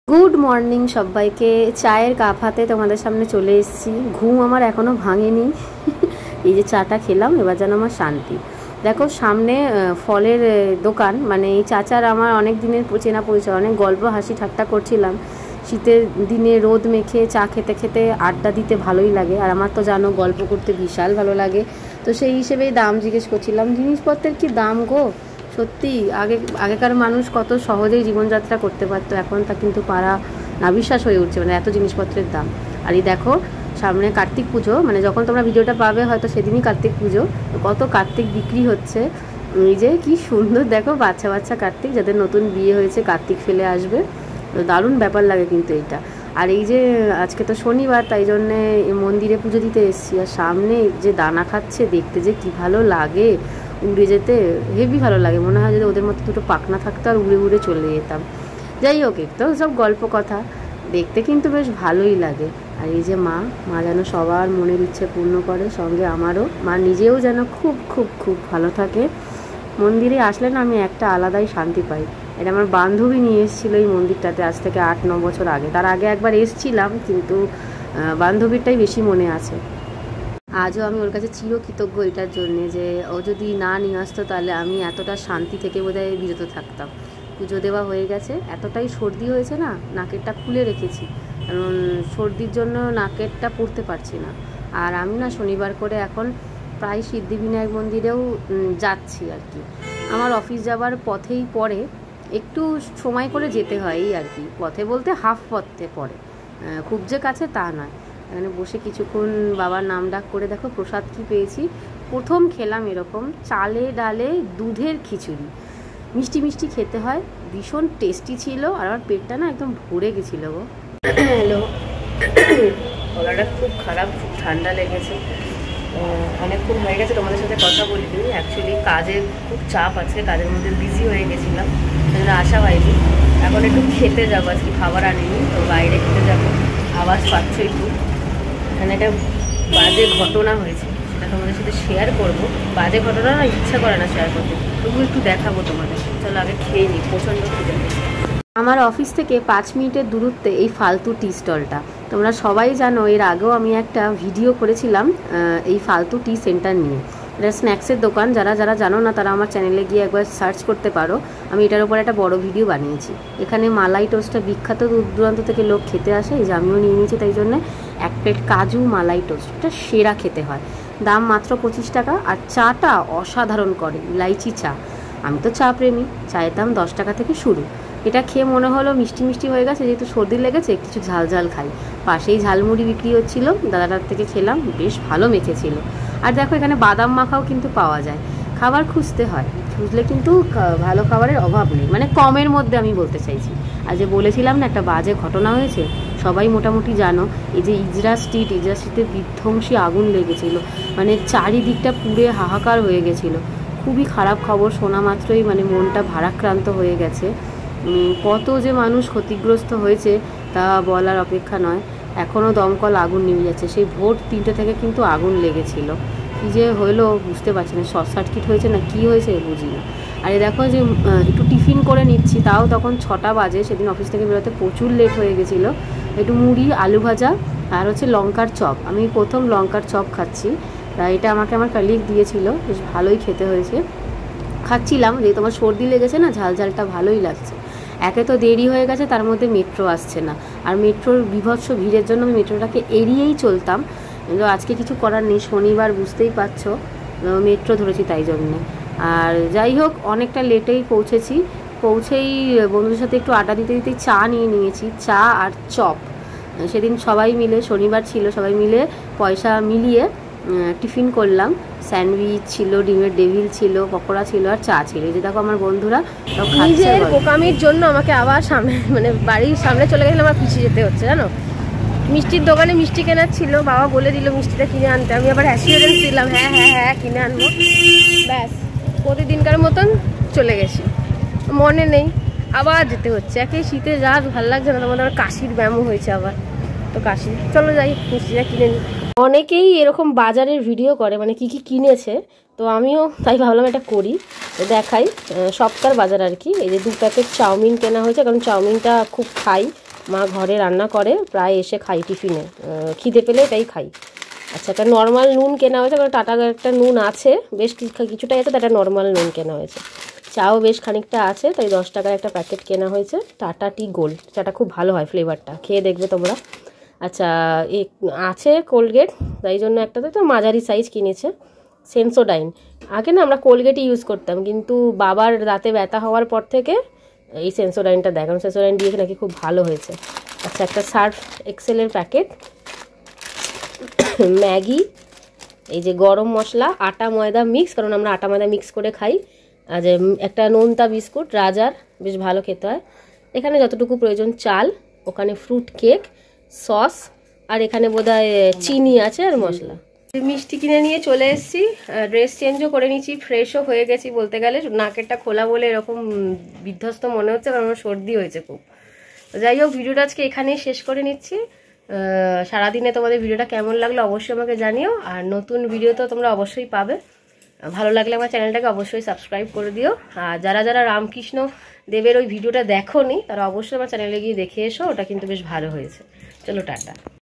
Good morning সবাইকে। চায়ের cup হাতে তোমাদের সামনে চলে এসেছি। ঘুম আমার এখনও ভাঙেনি। এই যে চাটা খেলাম, এবার যেন আমার শান্তি। দেখো সামনে ফলের দোকান, মানে এই চাচার আমার অনেক দিনের চেনা পরিচয়, অনেক গল্প হাসি ঠাট্টা করছিলাম। শীতের দিনে রোদ মেখে চা খেতে খেতে আড্ডা দিতে ভালোই লাগে, আর আমার তো জানো গল্প করতে বিশাল ভালো লাগে। তো সেই হিসেবেই দাম জিজ্ঞেস করছিলাম। জিনিসপত্রের কি দাম গো! সত্যি আগেকার মানুষ কত সহজেই জীবনযাত্রা করতে পারতো, এখন তা কিন্তু পারা নাবিশ্বাস হয়ে উঠছে, মানে এত জিনিসপত্রের দাম। আর এই দেখো সামনে কার্তিক পুজো, মানে যখন তোমরা ভিডিওটা পাবে হয়তো সেদিনই কার্তিক পুজো, কত কার্তিক বিক্রি হচ্ছে। এই যে কি সুন্দর দেখো, বাচ্চা বাচ্চা কার্তিক, যাদের নতুন বিয়ে হয়েছে কার্তিক ফেলে আসবে, দারুণ ব্যাপার লাগে কিন্তু এইটা। আর এই যে আজকে তো শনিবার, তাই জন্যে মন্দিরে পুজো দিতে এসেছি, আর সামনে যে দানা খাচ্ছে দেখতে যে কি ভালো লাগে, উড়ে যেতে হেভি ভালো লাগে। মনে হয় যদি ওদের মতো দুটো পাখনা থাকতো আর উড়ে উড়ে চলে যেতাম। যাই হোক, একটু সব গল্প কথা, দেখতে কিন্তু বেশ ভালোই লাগে। আর এই যে মা যেন সবার মনের ইচ্ছে পূর্ণ করে, সঙ্গে আমারও। মা নিজেও যেন খুব খুব খুব ভালো থাকে। মন্দিরে আসলে না আমি একটা আলাদাই শান্তি পাই। এটা আমার বান্ধবী নিয়ে এসেছিলো এই মন্দিরটাতে আজ থেকে 8-9 বছর আগে। তার আগে একবার এসেছিলাম, কিন্তু বান্ধবীরটাই বেশি মনে আছে। আজও আমি ওর কাছে চিরকৃতজ্ঞ এটার জন্যে, যে ও যদি না নিয়ে আসতো তাহলে আমি এতটা শান্তি থেকে বোধহয় বিরত থাকতাম। পুজো দেওয়া হয়ে গেছে, এতটাই সর্দি হয়েছে না, নাকেরটা খুলে রেখেছি, কারণ সর্দির জন্য নাকেরটা পরতে পারছি না। আর আমি না শনিবার করে এখন প্রায় সিদ্ধিবিনায়ক মন্দিরেও যাচ্ছি আর কি। আমার অফিস যাবার পথেই পড়ে, একটু সময় করে যেতে হয় এই আর কি। পথে বলতে হাফ পথে পড়ে, খুব যে কাছে তা নয়। এখানে বসে কিছুক্ষণ বাবার নাম ডাক করে দেখো প্রসাদ কি পেয়েছি। প্রথম খেলাম এরকম চালে ডালে দুধের খিচুড়ি, মিষ্টি মিষ্টি খেতে হয়, ভীষণ টেস্টি ছিল। আর আমার পেটটা না একদম ভরে গেছিলো গো। হ্যালো, গলাটা খুব খারাপ, খুব ঠান্ডা লেগেছে, অনেকক্ষণ হয়ে গেছে তোমাদের সাথে কথা বলিনি। অ্যাকচুয়ালি কাজের খুব চাপ আছে, কাজের মধ্যে বিজি হয়ে গেছিলাম, সেজন্য আসা হয়নি। এখন একটু খেতে যাবো, আজকে খাবার আনিনি, তো বাইরে খেতে যাবো। আওয়াজ পাচ্ছ একটু, এখানে একটা বাজে ঘটনা হয়েছে, সেটা তোমাদের সাথে শেয়ার করবো। বাজে ঘটনা না, ইচ্ছা করে না শেয়ার করতে, তবু একটু দেখাবো তোমাদের। চলো আগে খেয়ে নিই, প্রচণ্ড খিদে। আমার অফিস থেকে 5 মিনিটের দূরত্বে এই ফালতু টি স্টলটা। তোমরা সবাই জানো, এর আগেও আমি একটা ভিডিও করেছিলাম এই ফালতু টি সেন্টার নিয়ে। এটা স্ন্যাক্সের দোকান, যারা যারা জানো না তারা আমার চ্যানেলে গিয়ে একবার সার্চ করতে পারো। আমি এটার উপর একটা বড় ভিডিও বানিয়েছি। এখানে মালাই টোস্টটা বিখ্যাত, দূর দূরান্ত থেকে লোক খেতে আসে, এই যে আমিও নিয়ে নিয়েছি। তাই জন্য এক প্লেট কাজু মালাই টোস্ট, এটা সেরা খেতে হয়। দাম মাত্র 25 টাকা, আর চাটা অসাধারণ করে, ইলাইচি চা। আমি তো চা প্রেমী, চায়ের দাম 10 টাকা থেকে শুরু। এটা খেয়ে মনে হলো মিষ্টি মিষ্টি হয়ে গেছে, যেহেতু সর্দি লেগেছে কিছু ঝাল ঝাল খাই। পাশেই ঝালমুড়ি বিক্রি হচ্ছিলো, দাদাটার থেকে খেলাম, বেশ ভালো মেখেছিল। আর দেখো এখানে বাদাম মাখাও কিন্তু পাওয়া যায়। খাবার খুঁজতে হয়, খুঁজলে কিন্তু ভালো খাবারের অভাব নেই, মানে কমের মধ্যে আমি বলতে চাইছি। আর যে বলেছিলাম না একটা বাজে ঘটনা হয়েছে, সবাই মোটামুটি জানো। এই যে ইজরা স্ট্রিটে বিধ্বংসী আগুন লেগেছিলো, মানে চারিদিকটা পুড়ে হাহাকার হয়ে গেছিলো। খুবই খারাপ খবর শোনা মাত্রই মানে মনটা ভারাক্রান্ত হয়ে গেছে। কত যে মানুষ ক্ষতিগ্রস্ত হয়েছে তা বলার অপেক্ষা নয়। এখনও দমকল আগুন নিভে যাচ্ছে, সেই ভোর 3টে থেকে কিন্তু আগুন লেগেছিল। কী যে হলো বুঝতে পারছি না, শর্ট সার্কিট হয়েছে না কি হয়েছে বুঝি না। আর এই দেখো যে একটু টিফিন করে নিচ্ছি, তাও তখন 6টা বাজে। সেদিন অফিস থেকে বেরোতে প্রচুর লেট হয়ে গেছিলো। একটু মুড়ি, আলু ভাজা, আর হচ্ছে লঙ্কার চপ। আমি প্রথম লঙ্কার চপ খাচ্ছি, এটা আমাকে আমার কালিগ দিয়েছিল, বেশ ভালোই খেতে হয়েছে। খাচ্ছিলাম, যে তোমার সর্দি লেগেছে না, ঝাল ঝালটা ভালোই লাগছে। একে তো দেরি হয়ে গেছে, তার মধ্যে মেট্রো আসছে না, আর মেট্রোর বিভৎস ভিড়ের জন্য আমি মেট্রোটাকে এড়িয়েই চলতাম। কিন্তু আজকে কিছু করার নেই, শনিবার বুঝতেই পারছো, মেট্রো ধরেছি তাই জন্যে। আর যাই হোক, অনেকটা লেটেই পৌঁছেই বন্ধুদের সাথে একটু আড্ডা দিতে দিতেই চা নিয়ে নিয়েছি, চা আর চপ। সেদিন সবাই মিলে, শনিবার ছিল, সবাই মিলে পয়সা মিলিয়ে টিফিন করলাম। স্যান্ডউইচ ছিল, ডিমের ডেভিল ছিল, পকোড়া ছিল, আর চা ছিল। এই যে দেখো আমার বন্ধুরা নিজের বোকামির জন্য আমাকে আবার সামনে, মানে বাড়ির সামনে চলে গেলে আমার পিছিয়ে যেতে হচ্ছে জানো। মিষ্টির দোকানে মিষ্টি কেনার ছিল, বাবা বলে দিল মিষ্টিটা কিনে আনতে। আমি আবার অ্যাসিওরেন্স দিলাম, হ্যাঁ হ্যাঁ হ্যাঁ কিনে আনবো। ব্যাস, প্রতিদিনকার মতন চলে গেছি, মনে নেই, আবার যেতে হচ্ছে। একে শীতে যা ভালো লাগছে না, তোমাদের আবার কাশির ব্যায়ামও হয়েছে আবার, তো কাশি। চলো যাই মিষ্টিটা কিনে নিই। অনেকেই এরকম বাজারের ভিডিও করে, মানে কি কি কিনেছে, তো আমিও তাই ভাবলাম এটা করি, দেখাই। সপ্তাহের বাজার আর কি। এই যে 2 প্যাকেট চাউমিন কেনা হয়েছে, কারণ চাউমিনটা খুব খাই, মা ঘরে রান্না করে, প্রায় এসে খাই টিফিনে, খিদে পেলে এটাই খাই। আচ্ছা, একটা নর্মাল নুন কেনা হয়েছে, কারণ টাটা একটা নুন আছে, বেশ কিছুটাই আছে, একটা নর্মাল নুন কেনা হয়েছে। চাও বেশ খানিকটা আছে, তাই 10 টাকার একটা প্যাকেট কেনা হয়েছে। টাটা টি গোল্ড চাটা খুব ভালো হয়, ফ্লেভারটা খেয়ে দেখবে তোমরা। আচ্ছা, আছে কোলগেট, তাই জন্য একটা তো মাঝারি সাইজ কিনেছে। সেন্সোডাইন, আগে না আমরা কোলগেটই ইউজ করতাম, কিন্তু বাবার দাঁতে ব্যথা হওয়ার পর থেকে এই সেন্সোডাইনটা দেয়, কারণ সেন্সোডাইন দিয়েছে নাকি খুব ভালো হয়েছে। আচ্ছা, একটা সার্ফ এক্সেলের প্যাকেট, ম্যাগি, এই যে গরম মশলা, আটা ময়দা মিক্স, কারণ আমরা আটা ময়দা মিক্স করে খাই। আর যে একটা নোনতা বিস্কুট রাজার, বেশ ভালো খেতে হয়। এখানে যতটুকু প্রয়োজন চাল, ওখানে ফ্রুট কেক, সস, আর এখানে বোধহয় চিনি আছে আর মশলা। মিষ্টি কিনে নিয়ে চলে এসেছি, ড্রেস চেঞ্জও করে নিয়েছি, ফ্রেশও হয়ে গেছি বলতে গেলে। নাকেরটা খোলা বলে এরকম বিধ্বস্ত মনে হচ্ছে, কারণ আমার সর্দি হয়েছে খুব। যাই হোক, ভিডিওটা আজকে এখানেই শেষ করে নিচ্ছি। সারাদিনে তোমাদের ভিডিওটা কেমন লাগলো অবশ্যই আমাকে জানিও, আর নতুন ভিডিও তো তোমরা অবশ্যই পাবে। ভালো লাগলে আমার চ্যানেলটাকে অবশ্যই সাবস্ক্রাইব করে দিও। আর যারা যারা রামকৃষ্ণ দেবের ওই ভিডিওটা দেখোনি, তারা অবশ্যই আমার চ্যানেলে গিয়ে দেখে এসো, ওটা কিন্তু বেশ ভালো হয়েছে। চলো, টাটা।